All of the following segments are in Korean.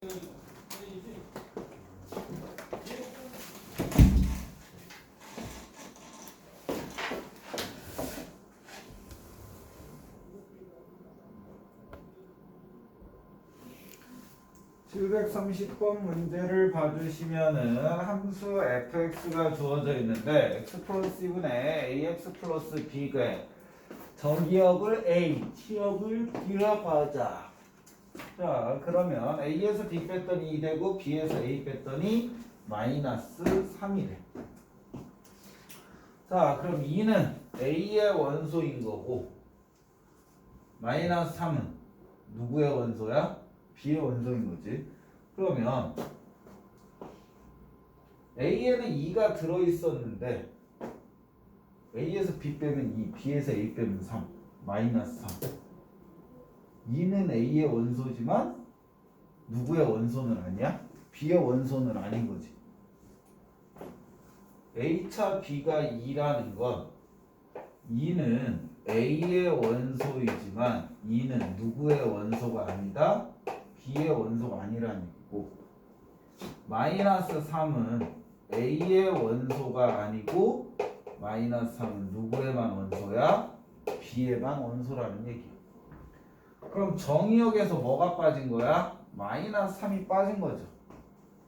730번 문제를 봐주시면은 함수 fx가 주어져 있는데 x 플러스 2분의 ax 플러스 b가 정기역을 a, 치역을 b라고 하자. 자, 그러면 a에서 b 뺐더니 2 되고 b에서 a 뺐더니 마이너스 3이 돼. 자, 그럼 2는 a의 원소인 거고 마이너스 3은 누구의 원소야? b의 원소인 거지. 그러면 a에는 2가 들어있었는데 a에서 b 빼면 2, b에서 a 빼면 3, 마이너스 3. 2는 a의 원소지만 누구의 원소는 아니야? b의 원소는 아닌 거지. a차 b가 2라는 건 2는 a의 원소이지만 2는 누구의 원소가 아니다? b의 원소가 아니라는 얘기고, 마이너스 3은 a의 원소가 아니고 마이너스 3은 누구의만 원소야? b의만 원소라는 얘기야. 그럼 정의역에서 뭐가 빠진 거야? 마이너스 3이 빠진 거죠.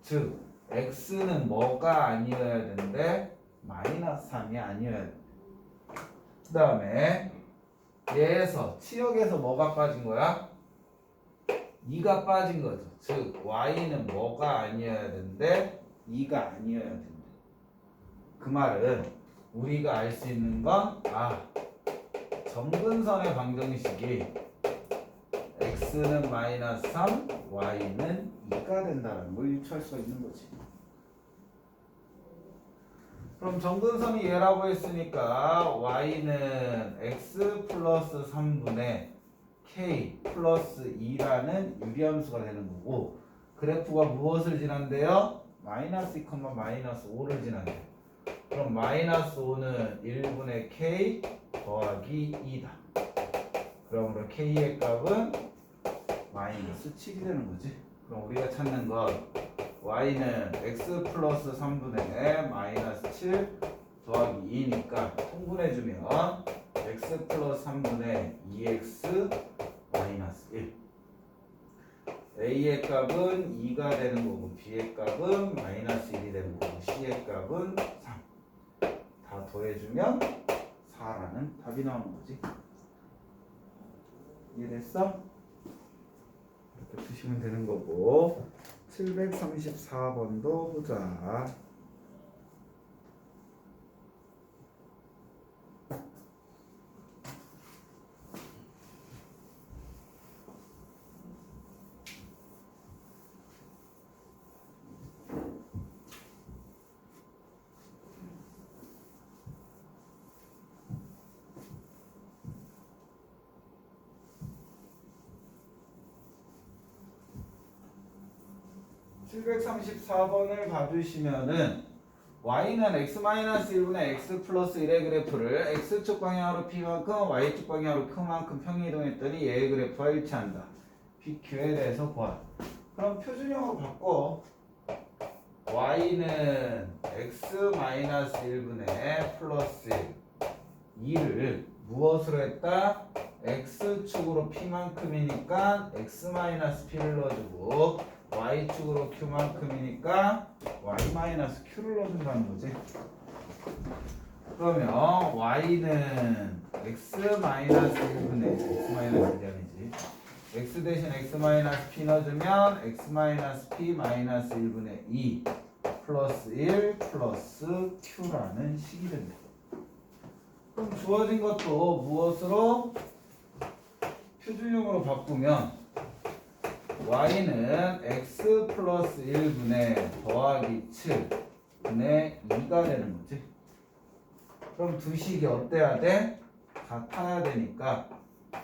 즉 x는 뭐가 아니어야 되는데 마이너스 3이 아니어야 돼. 그 다음에 얘에서 치역에서 뭐가 빠진 거야? 2가 빠진 거죠. 즉 y는 뭐가 아니어야 되는데 2가 아니어야 된다. 그 말은 우리가 알 수 있는 건 정근선의 방정식이 x는 마이너스 3, y는 2가 된다는 걸 유추할 수가 있는 거지. 그럼 정근선이 얘라고 했으니까 y는 x 플러스 3분의 k 플러스 2라는 유리함수가 되는 거고, 그래프가 무엇을 지난대요? 마이너스 2, 마이너스 5를 지난대요. 그럼 마이너스 5는 1분의 k 더하기 2다. 그러므로 k의 값은 마이너스 7이 되는 거지. 그럼 우리가 찾는 건 y는 x 플러스 3분의 마이너스 7 더하기 2니까 통분해주면 x 플러스 3분의 2x 마이너스 1. a의 값은 2가 되는 거고 b의 값은 마이너스 1이 되는 거고 c의 값은 3. 다 더해주면 4라는 답이 나오는 거지. 이해됐어? 이렇게 푸시면 되는 거고, 734번도 보자. (734번을) 봐주시면은 y는 x-1분의 x 플러스 1의 그래프를 x축 방향으로 p만큼 y축 방향으로 k만큼 평이동했더니 얘의 그래프와 일치한다. PQ에 대해서 구하라. 그럼 표준형으로 바꿔. y는 x-1분의 플러스 1 2를 무엇으로 했다? x축으로 p만큼이니까 x-p를 넣어주고 y축으로 q만큼이니까 y-q를 넣어준다는 거지. 그러면 y는 x-1분의 x-1이 아니지. x 대신 x-p 넣어주면 x-p-1분의 2 플러스 1 플러스 q라는 식이 된다. 그럼 주어진 것도 무엇으로? 표준형으로 바꾸면 y는 x 플러스 1분의 더하기 7분의 2가 되는 거지. 그럼 두 식이 어때야 돼? 같아야 되니까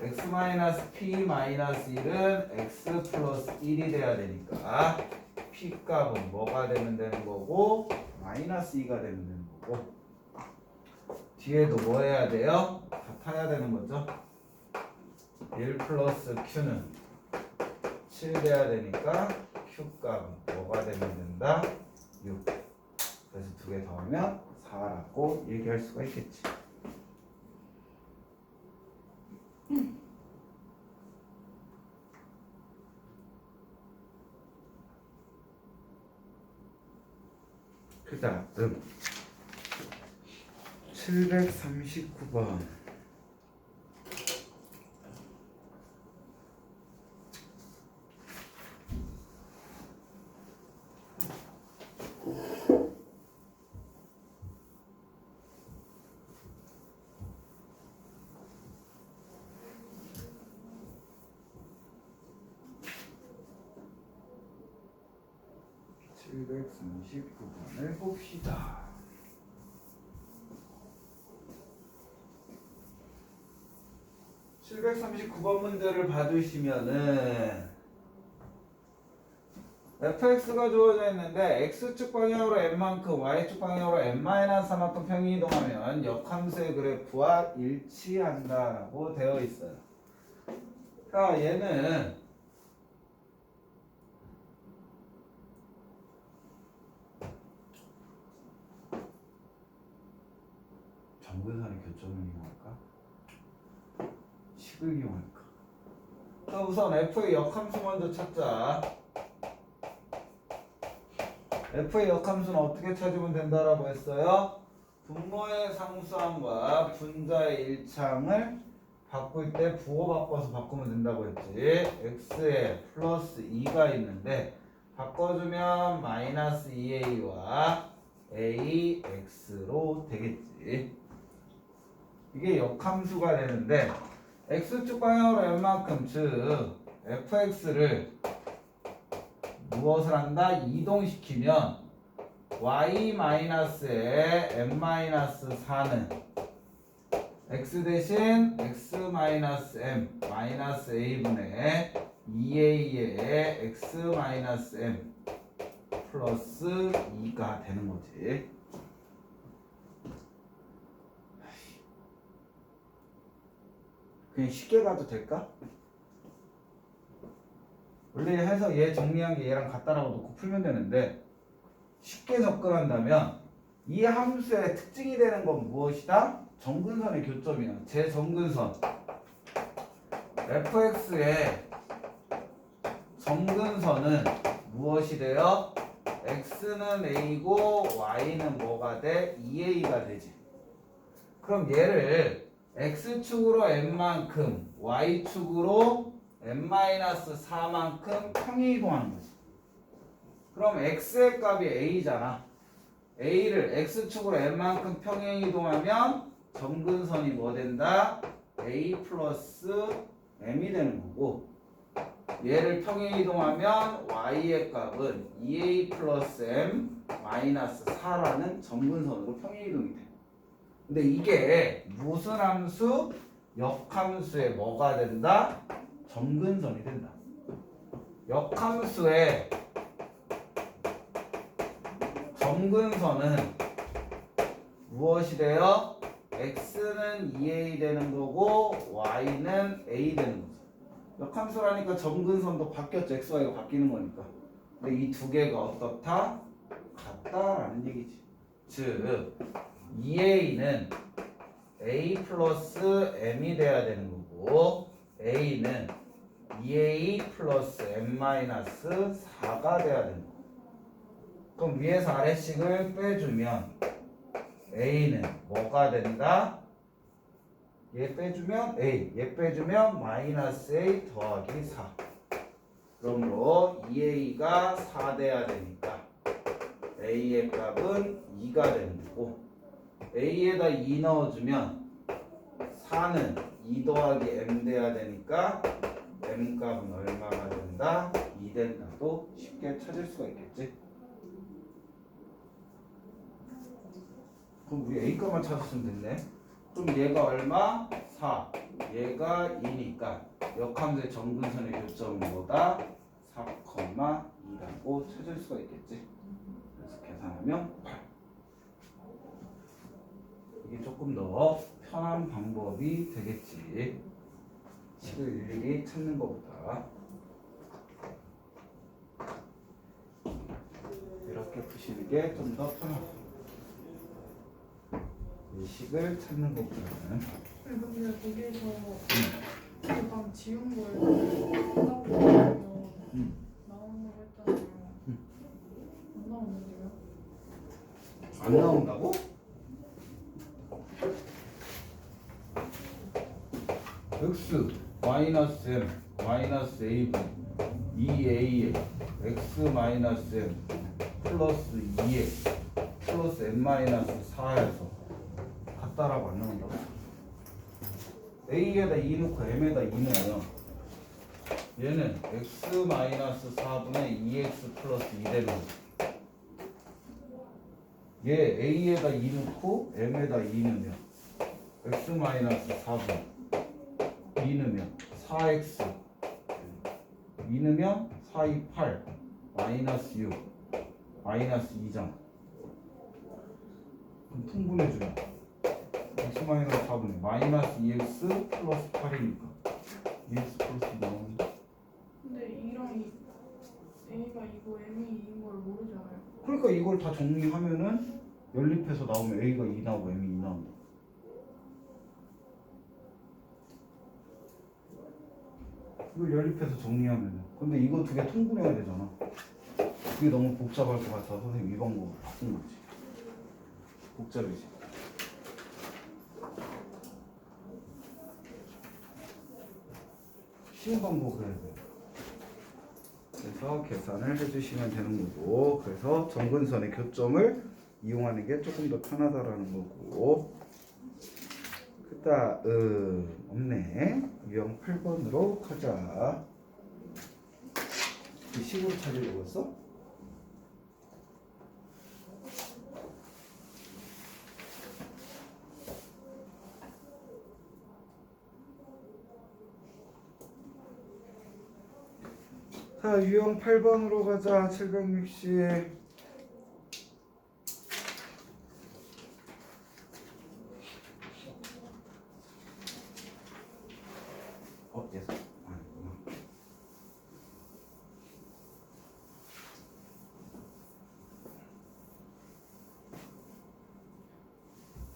x-p-1은 x 플러스 1이 돼야 되니까 p 값은 뭐가 되면 되는 거고 마이너스 2가 되면 되는 거고, 뒤에도 뭐 해야 돼요? 같아야 되는 거죠. 1 플러스 q는 7 돼야 되니까 Q값은 뭐가 되면 된다? 6. 그래서 두 개 더하면 4라고 얘기할 수가 있겠지. 그 다음 739번. 을 봅시다. (739번) 문제를 봐주시면은 fx가 주어져 있는데 x축 방향으로 n만큼 y축 방향으로 n-4만큼 평행이동하면 역함수의 그래프와 일치한다라고 되어 있어요. 자, 얘는 정근선의 교점을 이용할까? 식을 이용할까? 자, 우선 f의 역함수 먼저 찾자. f의 역함수는 어떻게 찾으면 된다라고 했어요? 분모의 상수함과 분자의 일창을 바꿀 때 부호 바꿔서 바꾸면 된다고 했지. x에 플러스 2가 있는데 바꿔주면 마이너스 2a와 ax로 되겠지. 이게 역함수가 되는데 x축 방향으로 n만큼, 즉 fx를 무엇을 한다? 이동시키면 y-에 n-4는 x 대신 x-m a분의 2a의 x-m 플러스 2가 되는 거지. 그냥 쉽게 가도 될까? 원래 해서 얘 정리한 게 얘랑 같다라고 놓고 풀면 되는데 쉽게 접근한다면 이 함수의 특징이 되는 건 무엇이다? 정근선의 교점이야. 제 정근선 fx의 정근선은 무엇이 돼요? x는 a고 y는 뭐가 돼? 2a가 되지. 그럼 얘를 x축으로 n만큼 y축으로 n-4만큼 평행이동하는 거지. 그럼 x의 값이 a잖아. a를 x축으로 n만큼 평행이동하면 정근선이 뭐 된다? a 플러스 m이 되는 거고, 얘를 평행이동하면 y의 값은 2a 플러스 m 마이너스 4라는 정근선으로 평행이동이 돼. 근데 이게 무슨 함수? 역함수에 뭐가 된다? 정근선이 된다. 역함수의 정근선은 무엇이 돼요? x는 2a 되는 거고 y는 a 되는 거죠. 역함수라니까 정근선도 바뀌었죠. x, y가 바뀌는 거니까. 근데 이 두 개가 어떻다? 같다라는 얘기지. 즉 2a는 a 플러스 m이 돼야 되는 거고 a는 2a 플러스 m 마이너스 4가 돼야 되는 거고, 그럼 위에서 아래식을 빼주면 a는 뭐가 된다? 얘 빼주면 a, 얘 빼주면 마이너스 a 더하기 4. 그러므로 2a가 4 돼야 되니까 a의 값은 2가 되는 거고, a에다 2 넣어주면 4는 2 더하기 m 돼야 되니까 m 값은 얼마가 된다? 2 된다도 쉽게 찾을 수가 있겠지. 그럼 우리 a 값만 찾았으면 됐네. 그럼 얘가 얼마? 4. 얘가 2니까 역함수의 정근선의 교점은 뭐다? 4,2라고 찾을 수가 있겠지. 그래서 계산하면 8. 이게 조금 더 편한 방법이 되겠지. 식을 일일이 찾는 것보다. 이렇게 푸시는 게 좀 더 편하고 이 식을 찾는 것보다는. 근데 거기에서 방 지운 거에 나오거든요. 나온다고 했잖아요. 안 나오는데요? 안 나온다고? x 마이너스 m 마이너스 a분 2a x 마이너스 m 플러스 2a 플러스 m 마이너스 4에서 같다라고 안 나온다고? a에다 2 넣고 m에다 2 넣으면 얘는 x 마이너스 4분의 2x 플러스 2 되는 거지. 얘 a에다 2 넣고 m에다 2 넣으면 x 마이너스 4분 2 넣으면 4x 2 넣으면 4, 2, 8 마이너스 6 마이너스 2잖아. 그럼 풍분해주면 x 마이너스 4분의 마이너스 2x 플러스 8이니까 2x 플러스 2 나오는데. 근데 E랑 A가 이거 M이 2인 걸 모르잖아요. 그러니까 이걸 다 정리하면은 연립해서 나오면 a가 2 나오고 m이 2 나온다. 이걸 연립해서 정리하면은. 근데 이거 두 개 통분해야 되잖아. 이게 너무 복잡할 것 같아서 선생님 이 방법을 바꾼 거지. 복잡해지. 쉬운 방법을 해야 돼. 그래서 계산을 해주시면 되는 거고, 그래서 정근선의 교점을 이용하는 게 조금 더 편하다라는 거고. 없네. 유형 8번으로 가자. 이 식으로 찾으려고 했어? 자, 유형 8번으로 가자. 760. 예서 아니구나.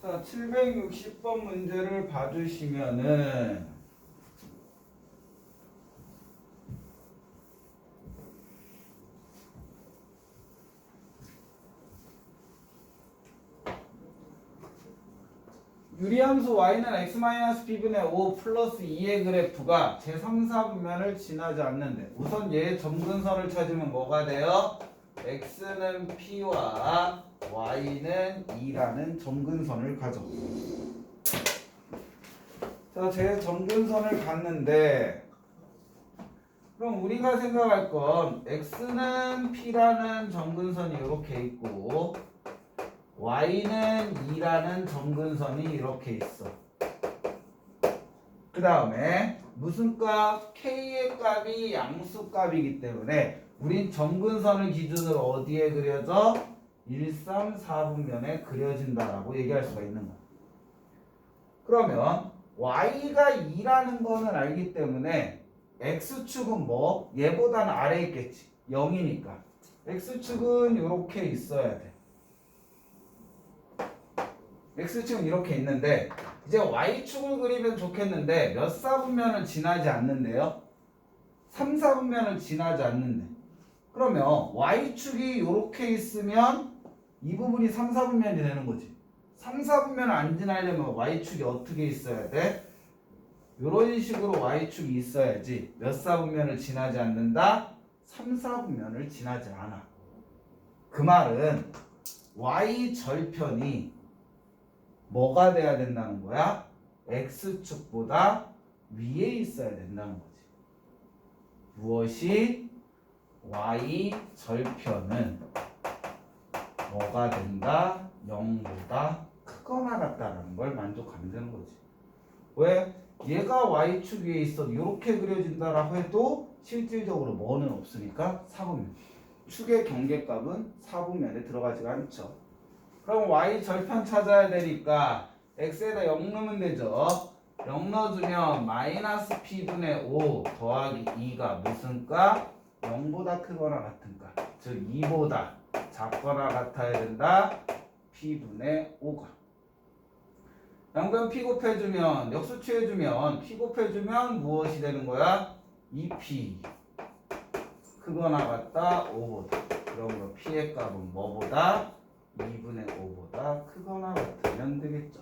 자, 760번 문제를 봐주시면은 유리함수 y는 x-b분의 5 플러스 2의 그래프가 제3, 4분면을 지나지 않는데 우선 얘 점근선을 찾으면 뭐가 돼요? x는 p와 y는 2라는 점근선을 가져. 자, 제 점근선을 갔는데 그럼 우리가 생각할 건 x는 p라는 점근선이 이렇게 있고 y는 2라는 점근선이 이렇게 있어. 그 다음에 무슨 값? k의 값이 양수값이기 때문에 우린 점근선을 기준으로 어디에 그려져? 1, 3, 4분면에 그려진다라고 얘기할 수가 있는 거야. 그러면 y가 2라는 거는 알기 때문에 x축은 뭐? 얘보다는 아래에 있겠지. 0이니까. x축은 이렇게 있어야 돼. x축은 이렇게 있는데 이제 y축을 그리면 좋겠는데 몇 사분면을 지나지 않는데요? 3, 4분면을 지나지 않는데 그러면 y축이 이렇게 있으면 이 부분이 3, 4분면이 되는 거지. 3, 4분면을 안 지나려면 y축이 어떻게 있어야 돼? 이런 식으로 y축이 있어야지. 몇 사분면을 지나지 않는다? 3, 4분면을 지나지 않아. 그 말은 y 절편이 뭐가 돼야 된다는 거야? x축보다 위에 있어야 된다는 거지. 무엇이? y 절편은 뭐가 된다? 0보다 크거나 같다라는 걸 만족하면 되는 거지. 왜? 얘가 y축 위에 있어 이렇게 그려진다라고 해도 실질적으로 뭐는 없으니까 4분면. 축의 경계값은 4분면에 들어가지가 않죠. 그럼 y 절편 찾아야 되니까 x에다 0 넣으면 되죠. 0 넣어주면 마이너스 p분의 5 더하기 2가 무슨 값? 0보다 크거나 같은 값. 즉 2보다 작거나 같아야 된다. P분의 5가. 양변 P 곱해주면 역수 취해주면 P 곱해주면 무엇이 되는 거야? 2P 크거나 같다 5보다. 그러므로 P의 값은 뭐보다? 2분의 5보다 크거나 같으면 되겠죠.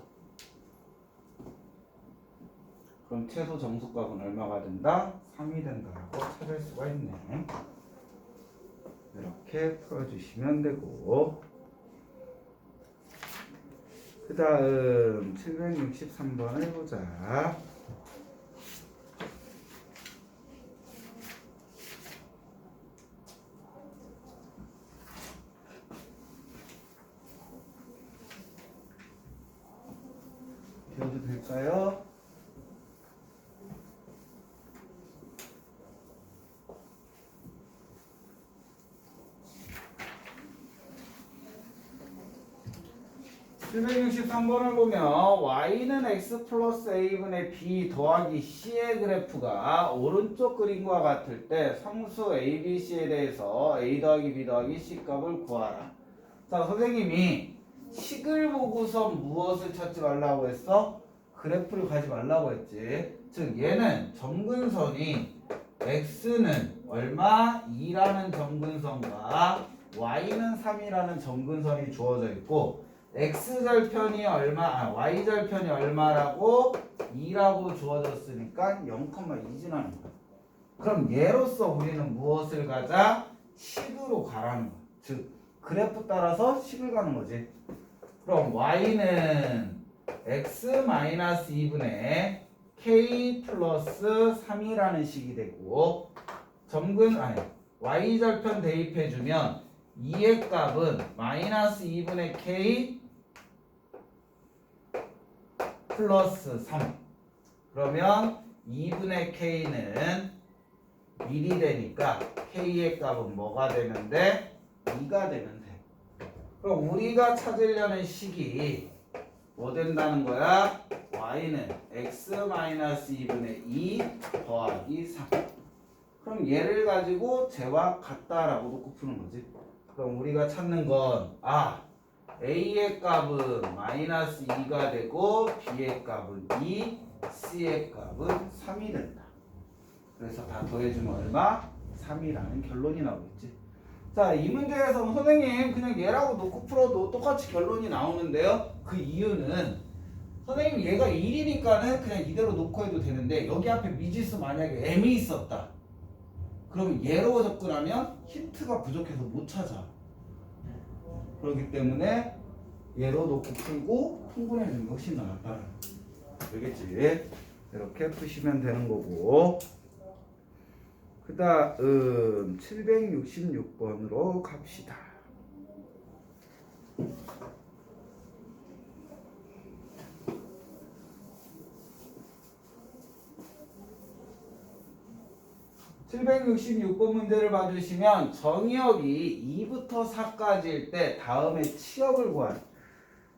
그럼 최소 정수값은 얼마가 된다? 3이 된다라고 찾을 수가 있네. 이렇게 풀어주시면 되고, 그 다음 763번 해보자. 배워도 될까요? (763번을) 보면 y는 x 플러스 a분의 b 더하기 c의 그래프가 오른쪽 그림과 같을 때 상수 a, b, c에 대해서 a 더하기 b 더하기 c 값을 구하라. 자, 선생님이 식을 보고서 무엇을 찾지 말라고 했어? 그래프를 가지 말라고 했지. 즉 얘는 점근선이 x는 얼마? 2라는 점근선과 y는 3이라는 점근선이 주어져 있고, x절편이 얼마, y절편이 얼마라고? 2라고 주어졌으니까 0,2 지나는 거야. 그럼 얘로서 우리는 무엇을 가자? 식으로 가라는 거야. 즉 그래프 따라서 식을 가는 거지. 그럼 y는 x-2분의 k 플러스 3이라는 식이 되고, y절편 대입해주면 2의 값은 마이너스 2분의 k 플러스 3. 그러면 2분의 k는 1이 되니까 k의 값은 뭐가 되면 돼? 2가 되면 돼. 그럼 우리가 찾으려는 식이 뭐 된다는 거야? y는 x-2분의 2 더하기 3. 그럼 얘를 가지고 쟤와 같다라고 놓고 푸는 거지. 그럼 우리가 찾는 건 a의 값은 마이너스 2가 되고 b의 값은 2, c의 값은 3이 된다. 그래서 다 더해주면 얼마? 3이라는 결론이 나오겠지. 자, 이 문제에서는 선생님 그냥 얘라고 놓고 풀어도 똑같이 결론이 나오는데요. 그 이유는 선생님 얘가 1이니까는 그냥 이대로 놓고 해도 되는데, 여기 앞에 미지수 만약에 m이 있었다. 그러면 얘로 접근하면 힌트가 부족해서 못 찾아. 그렇기 때문에 얘로 놓고 풀고 통분해주는 게 훨씬 낫다. 알겠지? 이렇게 푸시면 되는 거고, 그 다음 766번으로 갑시다. (766번) 문제를 봐주시면 정의역이 2부터 4까지일 때 다음에 치역을 구하는.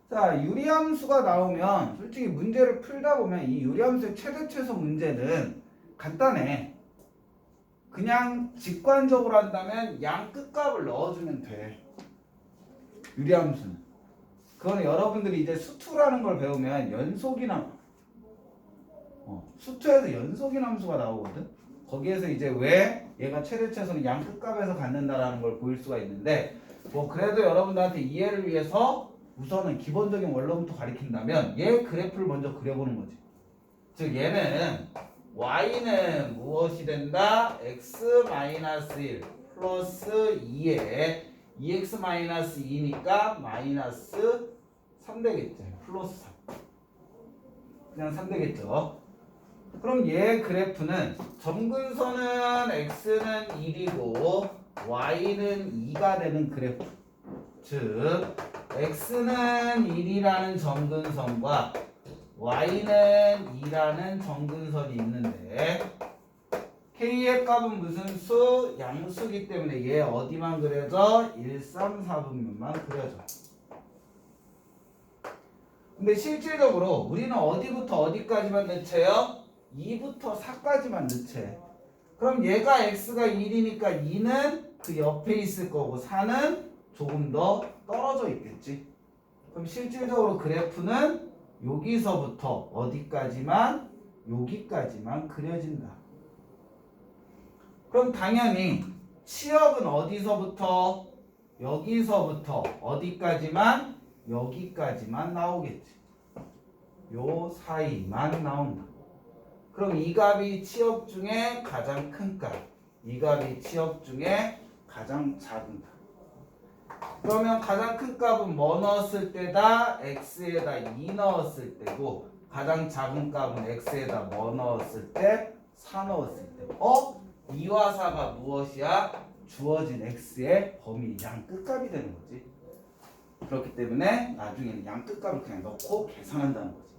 자, 유리함수가 나오면 솔직히 문제를 풀다 보면 이 유리함수의 최대 최소 문제는 간단해. 그냥 직관적으로 한다면 양 끝값을 넣어주면 돼. 유리함수는. 그거는 여러분들이 이제 수투라는 걸 배우면 연속이나 수투에서 연속인 함수가 나오거든. 거기에서 이제 왜 얘가 최대 최소는 양 끝값에서 갖는다라는 걸 보일 수가 있는데, 뭐 그래도 여러분들한테 이해를 위해서 우선은 기본적인 원론부터 가리킨다면 얘 그래프를 먼저 그려보는 거지. 즉 얘는 y는 무엇이 된다? x-1 플러스 2에 2x-2니까 마이너스 3 되겠지. 플러스 3. 그냥 3 되겠죠. 그럼 얘 그래프는 점근선은 x는 1이고 y는 2가 되는 그래프. 즉 x는 1이라는 점근선과 y는 2라는 점근선이 있는데, k의 값은 무슨 수? 양수기 때문에 얘 어디만 그려져? 1, 3, 4분면만 그려져. 근데 실질적으로 우리는 어디부터 어디까지만 넣채요? 2부터 4까지만 넣채. 그럼 얘가 x가 1이니까 2는 그 옆에 있을 거고 4는 조금 더 떨어져 있겠지. 그럼 실질적으로 그래프는 여기서부터 어디까지만 여기까지만 그려진다. 그럼 당연히 치역은 어디서부터 여기서부터 어디까지만 여기까지만 나오겠지. 요 사이만 나온다. 그럼 이 값이 치역 중에 가장 큰 값, 이 값이 치역 중에 가장 작은 값. 그러면 가장 큰 값은 뭐 넣었을 때다? x에다 2 넣었을 때고, 가장 작은 값은 x에다 뭐 넣었을 때? 4 넣었을 때. 2와 4가 무엇이야? 주어진 x의 범위 양 끝값이 되는 거지. 그렇기 때문에 나중에는 양 끝값을 그냥 넣고 계산한다는 거지.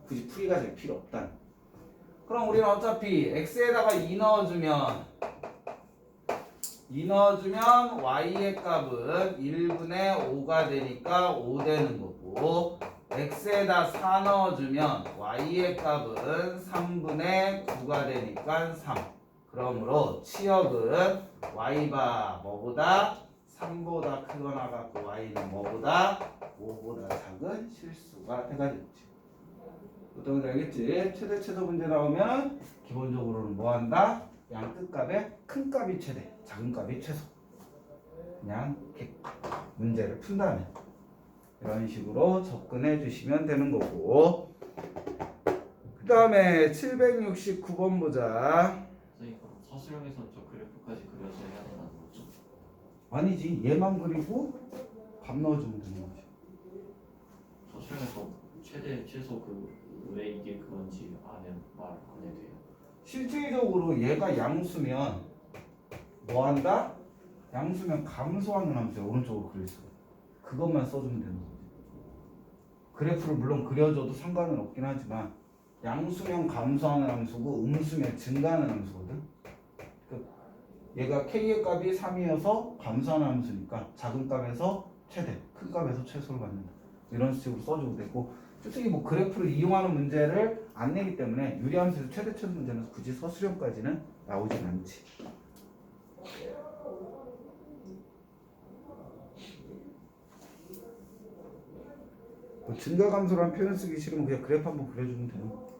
굳이 풀이가 될 필요 없다는 거. 그럼 우리는 어차피 x에다가 2 넣어주면 y의 값은 1분의 5가 되니까 5 되는 거고, x에다 4 넣어주면 y의 값은 3분의 9가 되니까 3. 그러므로 치역은 y가 뭐보다 3보다 크거나 같고 y는 뭐보다 5보다 작은 실수가 해가겠지. 어떤 거 알겠지? 최소 문제 나오면 기본적으로는 뭐 한다? 양 끝값의 큰 값이 최대, 작은 값이 최소. 그냥 이렇게 문제를 푼다면 이런 식으로 접근해 주시면 되는 거고. 그 다음에 769번 보자. 선생님 그럼 서술형에서는 저 그래프까지 그려줘야 하는 거죠? 아니지, 얘만 그리고 값 넣어주면 되는 거지. 서술형에서 최대 최소 그 왜 이게 그건지 말 안 해도 돼요? 실질적으로 얘가 양수면 뭐 한다? 양수면 감소하는 함수야. 오른쪽으로 그릴 수. 그것만 써주면 되는 거지. 그래프를 물론 그려줘도 상관은 없긴 하지만 양수면 감소하는 함수고 음수면 증가하는 함수거든. 얘가 k의 값이 3이어서 감소하는 함수니까 작은 값에서 최대, 큰 값에서 최소를 받는다. 이런 식으로 써주면 되고, 솔직히 뭐 그래프를 이용하는 문제를 안 내기 때문에 유리함수에서 최대 문제는 굳이 서술형까지는 나오진 않지. 뭐 증가감소라는 표현 쓰기 싫으면 그냥 그래프 한번 그려주면 되는 거.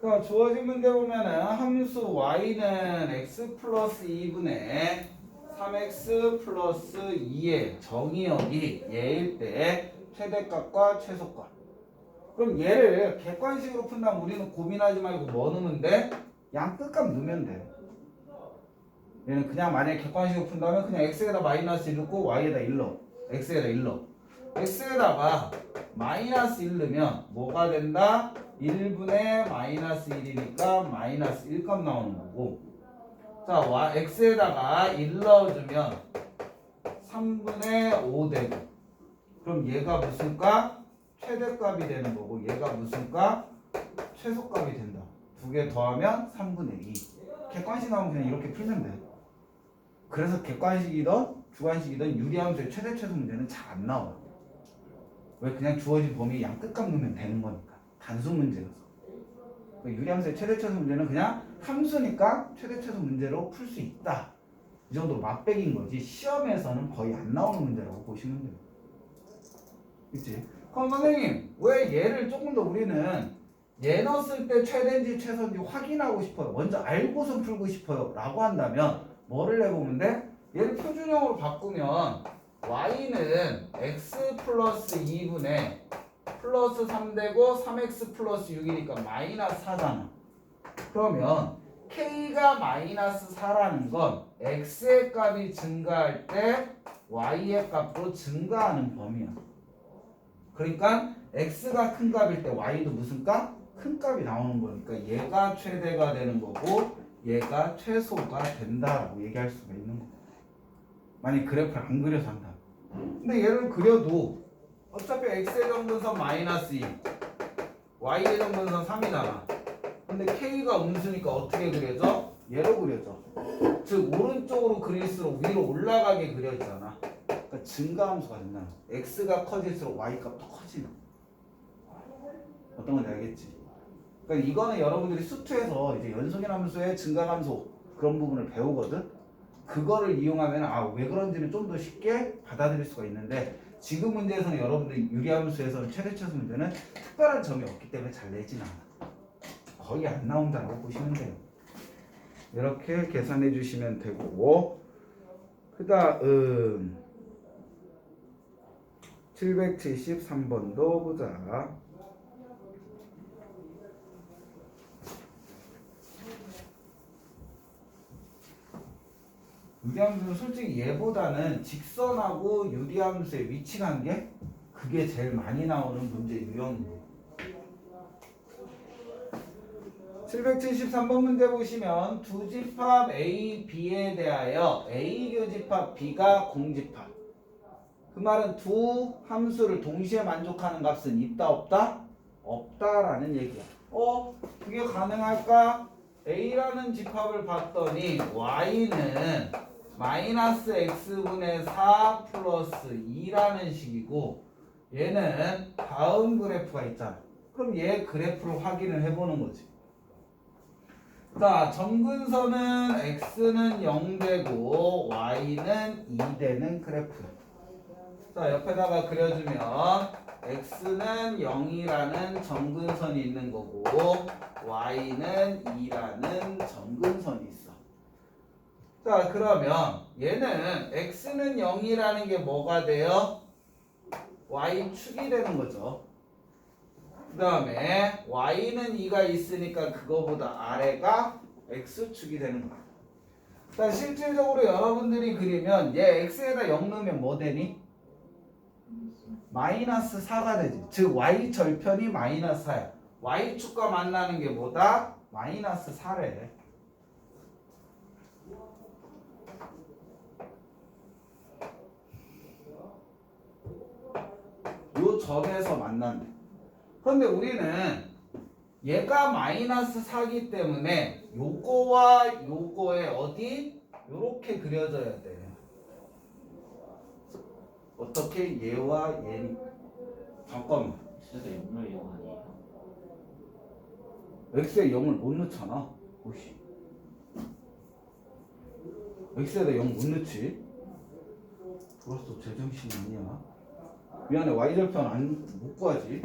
그럼 주어진 문제 보면은 함수 y는 x 플러스 2분의 3x 플러스 2의 정의역이 얘일 때 최대값과 최소값. 그럼 얘를 객관식으로 푼다면 우리는 고민하지 말고 뭐 넣으면 돼? 양 끝값 넣으면 돼. 얘는 그냥 만약에 객관식으로 푼다면 그냥 x에다 마이너스 1 넣고 y에다 1 넣어. x에다 1 넣어. x에다가 마이너스 1 넣으면 뭐가 된다? 1분의 마이너스 1이니까 마이너스 1값 나오는 거고, 자 x에다가 1 넣어주면 3분의 5 되고, 그럼 얘가 무슨 값? 최대값이 되는 거고, 얘가 무슨 값? 최소값이 된다. 두 개 더하면 3분의 2. 객관식 나오면 그냥 이렇게 풀면 돼. 그래서 객관식이든 주관식이든 유리함수의 최대 최소 문제는 잘 안 나와. 왜? 그냥 주어진 범위에 양 끝값 넣으면 되는 거니까. 단순 문제라서. 유리함수의 최대 최소 문제는 그냥 함수니까 최대 최소 문제로 풀 수 있다. 이 정도로 맛배기인 거지. 시험에서는 거의 안 나오는 문제라고 보시면 돼요. 그치? 그럼 선생님, 왜 얘를 조금 더 우리는 얘 넣었을 때 최대인지 최소인지 확인하고 싶어요. 먼저 알고서 풀고 싶어요. 라고 한다면 뭐를 해보면 돼? 얘를 표준형으로 바꾸면 y는 x 플러스 2분의 플러스 3 되고 3x 플러스 6이니까 마이너스 4잖아. 그러면 k가 마이너스 4라는 건 x의 값이 증가할 때 y의 값도 증가하는 범위야. 그러니까 x가 큰 값일 때 y도 무슨 값? 큰 값이 나오는 거니까 얘가 최대가 되는 거고 얘가 최소가 된다라고 얘기할 수가 있는 거야. 만약 그래프를 안 그려서 한다. 근데 얘를 그려도 어차피 x의 정분선 마이너스 2, y의 정분선 3이잖아. 근데 k가 음수니까 어떻게 그려져? 얘로 그려져. 즉 오른쪽으로 그릴수록 위로 올라가게 그려지잖아. 증가함수가 된다. x가 커질수록 y 값도 커지는. 어떤 건지 알겠지? 그러니까 이거는 여러분들이 수투에서 이제 연속인함수의 증가함수 그런 부분을 배우거든. 그거를 이용하면 왜 그런지는 좀 더 쉽게 받아들일 수가 있는데 지금 문제에서는 여러분들이 유리함수에서는 최대치수 문제는 특별한 점이 없기 때문에 잘 내진 않아. 거의 안 나온다고 보시면 돼요. 이렇게 계산해 주시면 되고 그 다음 773번도 보자. 유리함수는 솔직히 얘보다는 직선하고 유리함수의 위치관계 그게 제일 많이 나오는 문제 유형이에요. 773번 문제 보시면 두 집합 A, B에 대하여 A 교집합 B가 공집합. 그 말은 두 함수를 동시에 만족하는 값은 있다 없다? 없다라는 얘기야. 그게 가능할까? A라는 집합을 봤더니 Y는 마이너스 X분의 4 플러스 2라는 식이고 얘는 다음 그래프가 있잖아. 그럼 얘 그래프를 확인을 해보는 거지. 자, 점근선은 x는 0 되고 y는 2 되는 그래프. 자, 옆에다가 그려주면 x는 0이라는 점근선이 있는 거고 y는 2라는 점근선이 있어. 자, 그러면 얘는 x는 0이라는 게 뭐가 돼요? y축이 되는 거죠. 그 다음에 y는 2가 있으니까 그거보다 아래가 x축이 되는 거야. 자, 실질적으로 여러분들이 그리면 얘 x에다 0 넣으면 뭐 되니? 마이너스 4가 되지. 즉 y 절편이 마이너스 4야. y축과 만나는 게 뭐다? 마이너스 4래. 요 점에서 만난대. 그런데 우리는 얘가 마이너스 4기 때문에 요거와 요거의 어디? 요렇게 그려져야 돼. 어떻게? 얘와 얘. 잠깐만. x가 0을 0 아니에요? x에 0을 못 넣잖아. 오씨. x에다 0 못 넣지? 벌써 제정신이 아니야. 미안해. y절편 못 구하지.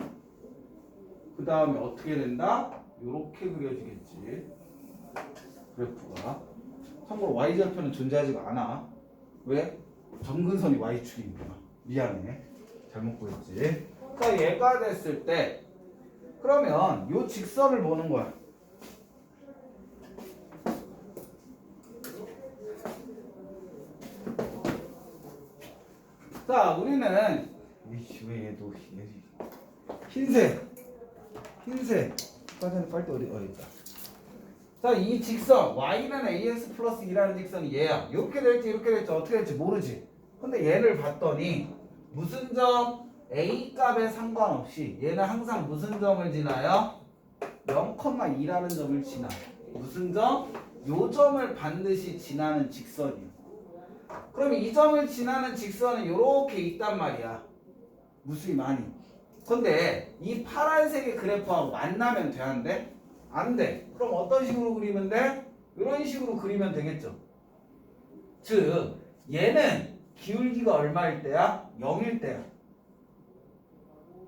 그 다음에 어떻게 된다? 요렇게 그려지겠지. 그래프가. 참고로 y절편은 존재하지가 않아. 왜? 점근선이 y축이니까. 미안해. 잘못 구했지. 자, 얘가 됐을 때 그러면 요 직선을 보는 거야. 자, 우리는 왜 얘도 흰색 빠져는 빨대 어디 있다. 자, 이 직선 y는 ax 플러스 2라는 직선이 얘야. 이렇게 될지 이렇게 될지 어떻게 될지 모르지. 근데 얘를 봤더니 무슨 점? a 값에 상관없이 얘는 항상 무슨 점을 지나요? 0,2라는 점을 지나. 무슨 점? 요 점을 반드시 지나는 직선이요. 그럼 이 점을 지나는 직선은 이렇게 있단 말이야. 무수히 많이. 근데 이 파란색의 그래프하고 만나면 돼, 안 돼? 안 돼. 그럼 어떤 식으로 그리면 돼? 이런 식으로 그리면 되겠죠. 즉 얘는 기울기가 얼마일 때야? 0일 때야.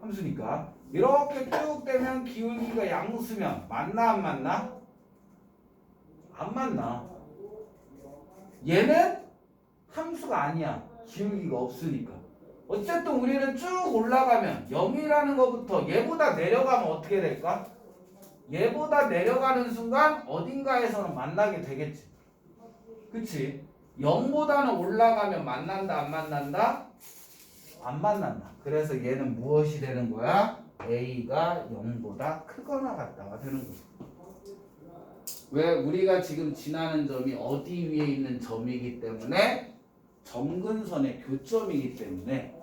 함수니까. 이렇게 쭉 되면 기울기가 양수면 만나 안 만나? 안 만나. 얘는 함수가 아니야. 기울기가 없으니까. 어쨌든 우리는 쭉 올라가면 0이라는 것부터 얘보다 내려가면 어떻게 될까? 얘보다 내려가는 순간 어딘가에서는 만나게 되겠지. 그치? 0보다는 올라가면 만난다 안 만난다? 안 만난다. 그래서 얘는 무엇이 되는 거야? A가 0보다 크거나 같다가 되는 거야. 왜? 우리가 지금 지나는 점이 어디 위에 있는 점이기 때문에 점근선의 교점이기 때문에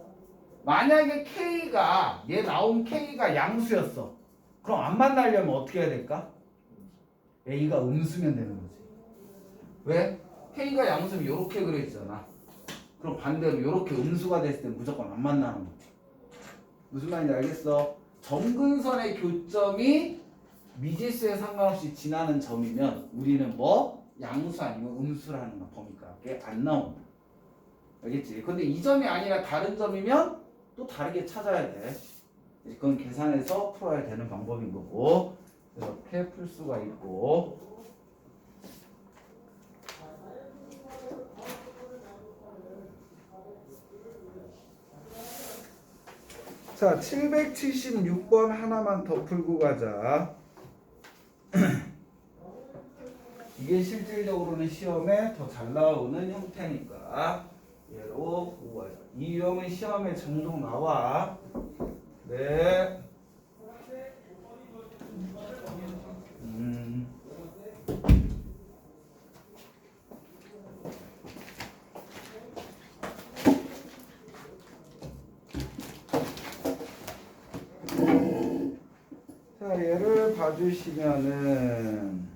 만약에 K가 얘 나온 K가 양수였어. 그럼 안 만나려면 어떻게 해야 될까? A가 음수면 되는 거지. 왜? K가 양수면 이렇게 그려있잖아. 그럼 반대로 이렇게 음수가 됐을 때 무조건 안 만나는 거지. 무슨 말인지 알겠어? 점근선의 교점이 미지수에 상관없이 지나는 점이면 우리는 뭐? 양수 아니면 음수라는 거 범위값에 안 나온다. 알겠지? 근데 이 점이 아니라 다른 점이면 또 다르게 찾아야 돼. 그건 계산해서 풀어야 되는 방법인 거고 이렇게 풀 수가 있고 자 776번 하나만 더 풀고 가자. 이게 실질적으로는 시험에 더 잘 나오는 형태니까 얘로 보고 가자. 이 유형은 시험에 종종 나와. 네. 자, 얘를 봐주시면은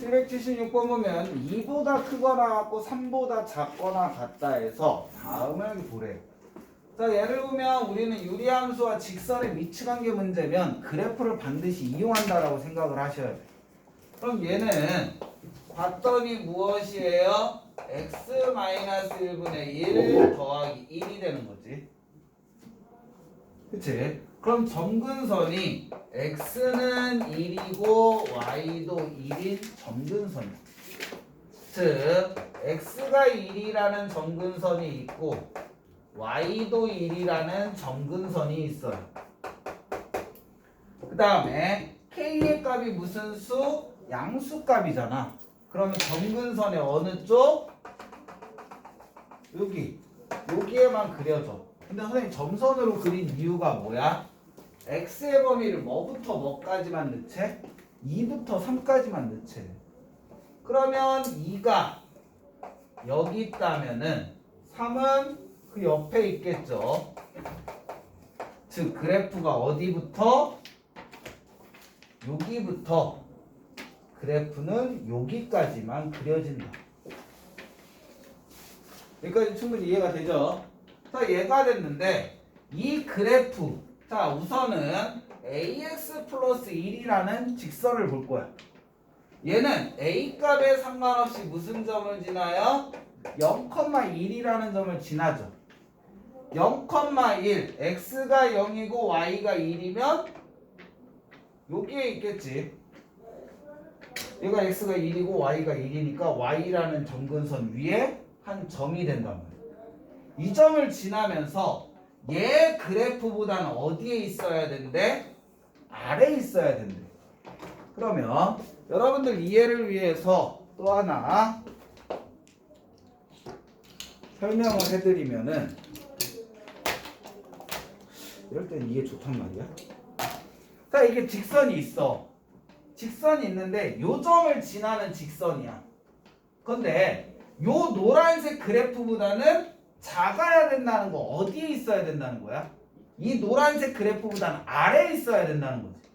776번 보면 2보다 크거나 같고 3보다 작거나 같다 해서 다음을 보래요. 자, 예를 보면 우리는 유리함수와 직선의 위치관계 문제면 그래프를 반드시 이용한다라고 생각을 하셔야 돼요. 그럼 얘는 봤더니 무엇이에요? x-1분의 1 더하기 1이 되는 거지. 그치? 그럼 점근선이 x는 1이고 y도 1인 점근선이야. 즉 x가 1이라는 점근선이 있고 y도 1이라는 점근선이 있어요. 그 다음에 k의 값이 무슨 수? 양수값이잖아. 그러면 점근선의 어느 쪽? 여기에만 그려줘. 근데 선생님 점선으로 그린 이유가 뭐야? x의 범위를 뭐부터 뭐까지만 넣지? 2부터 3까지만 넣지. 그러면 2가 여기 있다면은 3은 그 옆에 있겠죠. 즉 그래프가 어디부터? 여기부터 그래프는 여기까지만 그려진다. 여기까지 충분히 이해가 되죠? 자, 얘가 됐는데 이 그래프, 자 우선은 ax 플러스 1이라는 직선을 볼 거야. 얘는 a 값에 상관없이 무슨 점을 지나요? 0,1이라는 점을 지나죠. 0,1, x가 0이고 y가 1이면 여기에 있겠지. 얘가 x가 1이고 y가 1이니까 y라는 점근선 위에 한 점이 된단 말이야. 이 점을 지나면서 얘 그래프보다는 어디에 있어야 된대? 아래에 있어야 된대. 그러면 여러분들 이해를 위해서 또 하나 설명을 해드리면은 이럴 땐 이게 좋단 말이야. 자, 이게 직선이 있어. 직선이 있는데 요 점을 지나는 직선이야. 근데 요 노란색 그래프보다는 작아야 된다는 거 어디에 있어야 된다는 거야? 이 노란색 그래프보다는 아래에 있어야 된다는 거지.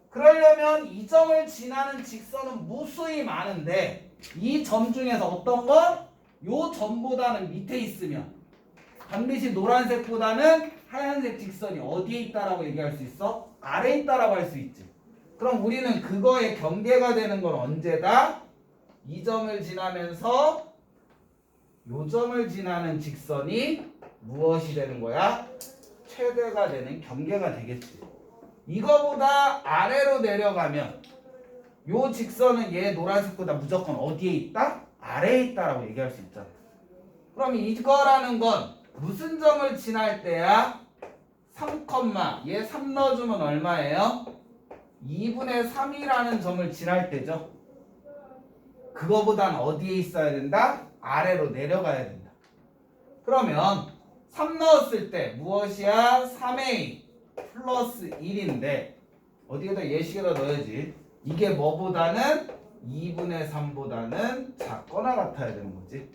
그러려면 이 점을 지나는 직선은 무수히 많은데 이 점 중에서 어떤 건? 요 점보다는 밑에 있으면 반드시 노란색보다는 하얀색 직선이 어디에 있다라고 얘기할 수 있어? 아래에 있다라고 할 수 있지. 그럼 우리는 그거의 경계가 되는 건 언제다? 이 점을 지나면서 요 점을 지나는 직선이 무엇이 되는 거야? 최대가 되는 경계가 되겠지. 이거보다 아래로 내려가면 요 직선은 얘 노란색보다 무조건 어디에 있다? 아래에 있다라고 얘기할 수 있잖아. 그럼 이거라는 건 무슨 점을 지날 때야? 3, 얘 3 넣어주면 얼마예요? 2분의 3이라는 점을 지날 때죠. 그거보단 어디에 있어야 된다? 아래로 내려가야 된다. 그러면 3 넣었을 때 무엇이야? 3a 플러스 1인데 어디에다 예식에다 넣어야지. 이게 뭐보다는 2분의 3보다는 작거나 같아야 되는 거지.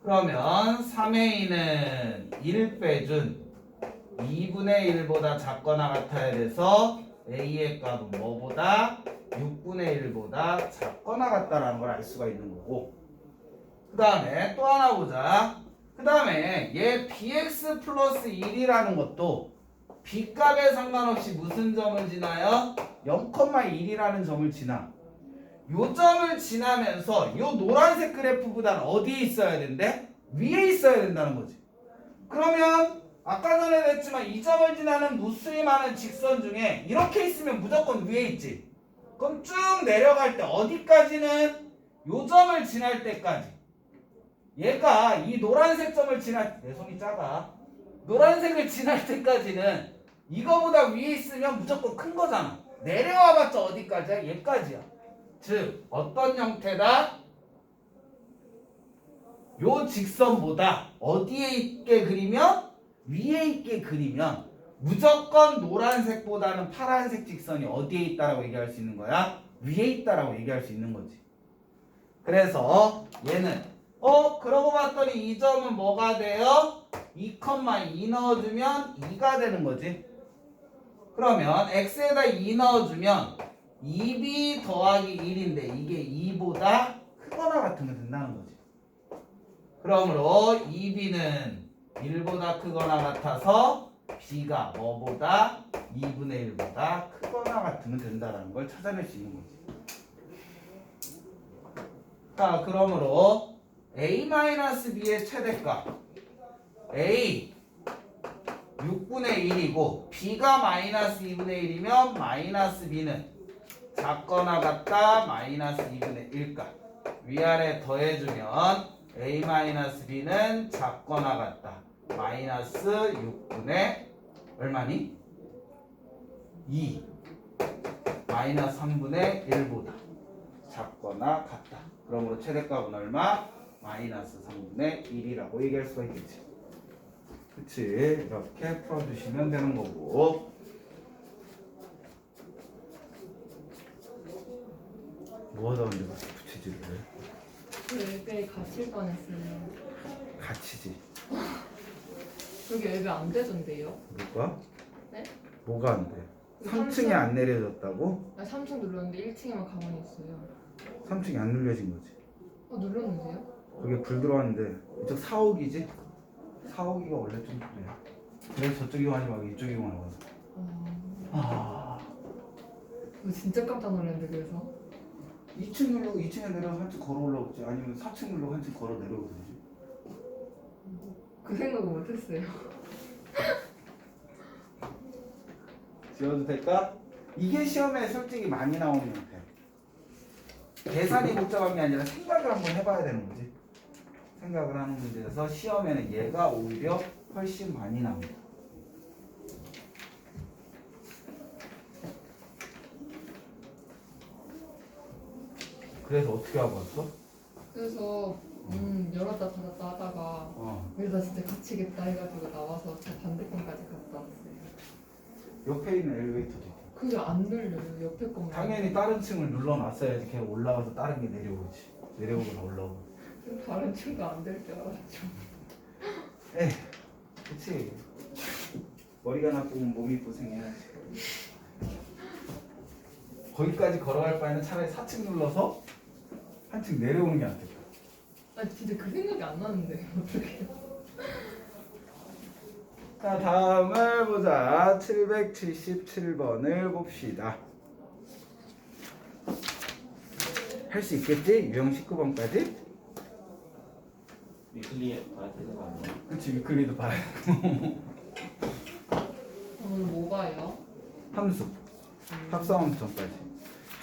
그러면 3a는 1 빼준 2분의 1보다 작거나 같아야 돼서 a의 값은 뭐보다 6분의 1보다 작거나 같다라는 걸 알 수가 있는 거고, 그 다음에 또 하나 보자. 그 다음에 얘 bx 플러스 1이라는 것도 b값에 상관없이 무슨 점을 지나요? 0,1이라는 점을 지나. 요 점을 지나면서 요 노란색 그래프보다는 어디에 있어야 된대? 위에 있어야 된다는 거지. 그러면 아까 전에 했지만 이 점을 지나는 무수히 많은 직선 중에 이렇게 있으면 무조건 위에 있지. 그럼 쭉 내려갈 때 어디까지는 요 점을 지날 때까지 얘가 이 노란색 점을 지날 내 손이 작아. 노란색을 지날 때까지는 이거보다 위에 있으면 무조건 큰 거잖아. 내려와봤자 어디까지야? 얘까지야. 즉 어떤 형태다? 요 직선보다 어디에 있게 그리면? 위에 있게 그리면 무조건 노란색보다는 파란색 직선이 어디에 있다라고 얘기할 수 있는 거야? 위에 있다라고 얘기할 수 있는 거지. 그래서 얘는 그러고 봤더니 이 점은 뭐가 돼요? 2,2 넣어주면 2가 되는 거지. 그러면 x에다 2 넣어주면 2b 더하기 1인데 이게 2보다 크거나 같으면 된다는 거지. 그러므로 2b는 1보다 크거나 같아서 b가 뭐보다 2분의 1보다 크거나 같으면 된다는 걸 찾아낼 수 있는 거지. 자, 그러므로 a-b의 최대값 a 6분의 1이고 b가 마이너스 2분의 1이면 마이너스 b는 작거나 같다 마이너스 2분의 1값 위아래 더해주면 a-b는 작거나 같다 마이너스 6분의 얼마니? 2 마이너스 3분의 1보다 작거나 같다. 그러므로 최대값은 얼마? 마이너스 3분의 1이라고 얘기할 수가 있겠지. 그치? 이렇게 풀어주시면 되는 거고, 뭐 하다 언제 가서 붙이지를 해? 웹에 갇힐 뻔했어요. 갇히지. 여기 웹에 안 되던데요? 뭐가? 네? 뭐가 안 돼? 3층에 안 내려졌다고? 아, 3층 눌렀는데 1층에만 가만히 있어요. 3층이 안 눌려진 거지. 눌렀는데요? 거기에 불 들어왔는데 이쪽 4호기지? 4호기가 원래 좀 그래. 그래서 저쪽이만 하지 말고 이쪽이만 하고. 아, 이거 진짜 깜짝 놀랐는데 그래서 2층 누르고 2층에 내려서 한층 걸어 올라오지. 아니면 4층 누르고 한층 걸어 내려오든지. 그 생각을 못했어요. 지워도 될까? 이게 시험에 솔직히 많이 나오는 형태. 계산이 복잡한 게 아니라 생각을 한번 해봐야 되는 거지. 생각을 하는 문제여서 시험에는 얘가 오히려 훨씬 많이 나옵니다. 그래서 어떻게 하고 왔어? 그래서 열었다 닫았다 하다가 여기다 진짜 갇히겠다 해가지고 나와서 저 반대편까지 갔다 왔어요. 옆에 있는 엘리베이터도 있고. 그게 안 눌려요. 옆에 것만. 당연히 다른 층을 눌러놨어야지 걔 올라가서 다른 게 내려오지. 내려오거나 올라오고. 다른 층도 안 될 줄 알았죠. 에이, 그치. 머리가 나쁘면 몸이 고생해야지. 거기까지 걸어갈 바에는 차라리 4층 눌러서 한층 내려오는 게 낫겠다. 아 진짜 그 생각이 안 나는데 어떡해. 자, 다음을 보자. 777번을 봅시다. 할 수 있겠지? 유형 19번까지? 위클리에 봐야 되는 거 아니야? 그치, 위클리도 봐야 돼. 오늘 뭐 봐요? 함수. 합성함수까지.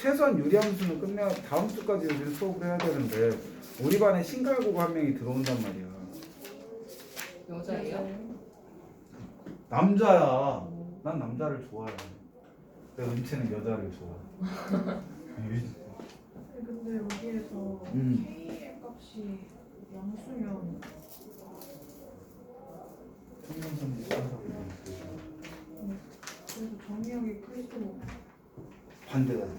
최소한 유리함수는 끝내 다음 주까지 우리 수업을 해야 되는데 우리 반에 신갈고가 한 명이 들어온단 말이야. 여자예요? 남자야. 난 남자를 좋아해. 근데 은채는 여자를 좋아해. 근데 여기에서 K의 값이 양수면 청년선지 그래서 정의역이 클수록 반대가 돼.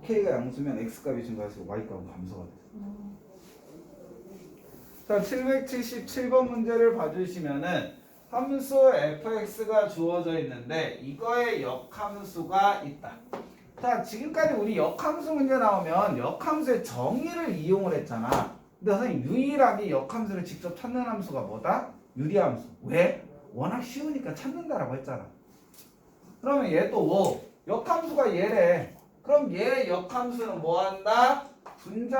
K가 양수면 X값이 증가할수록 Y값은 감소가 돼. 자, 777번 문제를 봐주시면은 함수 fx가 주어져 있는데 이거의 역함수가 있다. 자, 지금까지 우리 역함수 문제 나오면 역함수의 정의를 이용을 했잖아. 근데 선생님 유일하게 역함수를 직접 찾는 함수가 뭐다? 유리함수. 왜? 워낙 쉬우니까 찾는다라고 했잖아. 그러면 얘 또 뭐? 역함수가 얘래. 그럼 얘 역함수는 뭐 한다? 분자